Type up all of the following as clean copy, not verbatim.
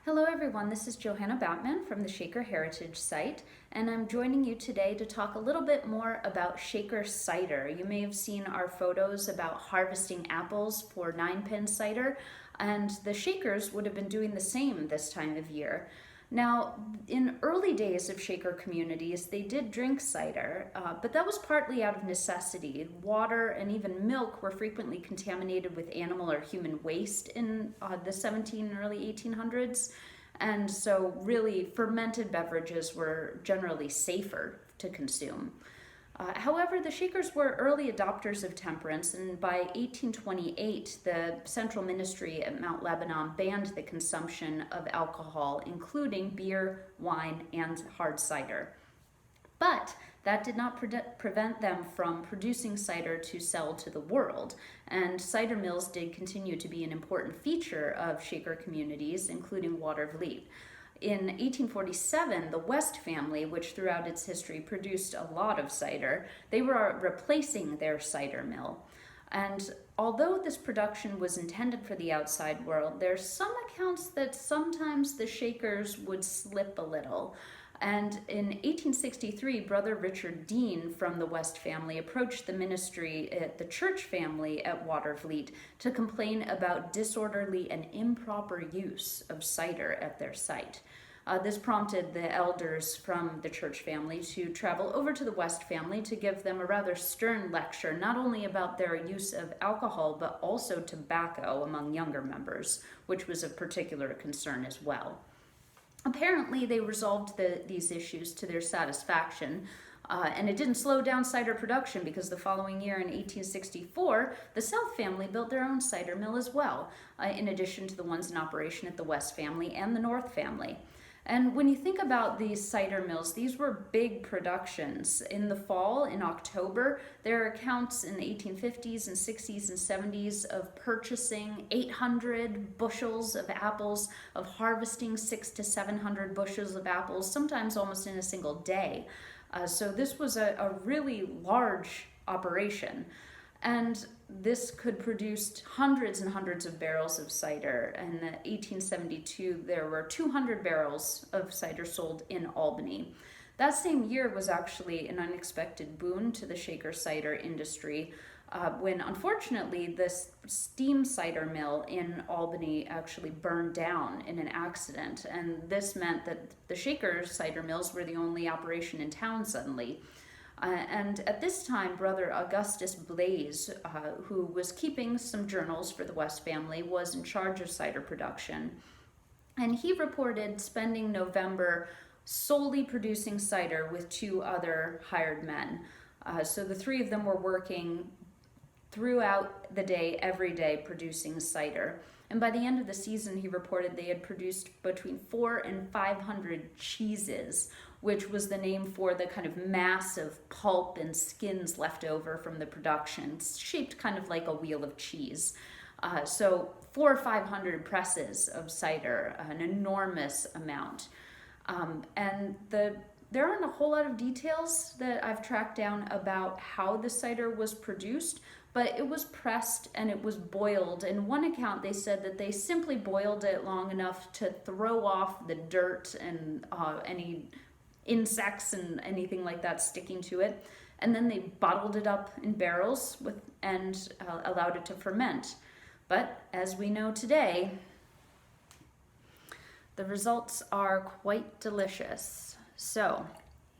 Hello everyone, this is Johanna Batman from the Shaker Heritage site, and I'm joining you today to talk a little bit more about Shaker cider. You may have seen our photos about harvesting apples for 9-pin cider, and the Shakers would have been doing the same this time of year. Now, in early days of Shaker communities, they did drink cider, but that was partly out of necessity. Water and even milk were frequently contaminated with animal or human waste in the 17 and early 1800s, and so really fermented beverages were generally safer to consume. However, the Shakers were early adopters of temperance, and by 1828, the central ministry at Mount Lebanon banned the consumption of alcohol, including beer, wine, and hard cider. But that did not prevent them from producing cider to sell to the world, and cider mills did continue to be an important feature of Shaker communities, including Watervliet. In 1847, the West family, which throughout its history produced a lot of cider, they were replacing their cider mill. And although this production was intended for the outside world, there's some accounts that sometimes the Shakers would slip a little. And in 1863, Brother Richard Dean from the West family approached the ministry at the church family at Watervliet to complain about disorderly and improper use of cider at their site. This prompted the elders from the church family to travel over to the West family to give them a rather stern lecture, not only about their use of alcohol, but also tobacco among younger members, which was of particular concern as well. Apparently, they resolved these issues to their satisfaction, and it didn't slow down cider production because the following year in 1864, the South family built their own cider mill as well, in addition to the ones in operation at the West family and the North family. And when you think about these cider mills, these were big productions. In the fall, in October, there are accounts in the 1850s and 60s and 70s of purchasing 800 bushels of apples, of harvesting 600 to 700 bushels of apples, sometimes almost in a single day. So this was a really large operation. And this could produce hundreds and hundreds of barrels of cider. In 1872, there were 200 barrels of cider sold in Albany. That same year was actually an unexpected boon to the Shaker cider industry when, unfortunately, this steam cider mill in Albany actually burned down in an accident. And this meant that the Shaker cider mills were the only operation in town suddenly. And at this time, Brother Augustus Blaze, who was keeping some journals for the West family, was in charge of cider production. And he reported spending November solely producing cider with 2 other hired men. So the 3 of them were working throughout the day, every day, producing cider. And by the end of the season, he reported they had produced between 400 and 500 cheeses, which was the name for the kind of mass of pulp and skins left over from the production. It's shaped kind of like a wheel of cheese. So 400 or 500 presses of cider, an enormous amount. And there aren't a whole lot of details that I've tracked down about how the cider was produced, but it was pressed and it was boiled. In one account, they said that they simply boiled it long enough to throw off the dirt and any insects and anything like that sticking to it. And then they bottled it up in barrels and allowed it to ferment. But as we know today, the results are quite delicious. So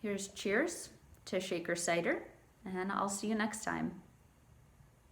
here's cheers to Shaker cider, and I'll see you next time.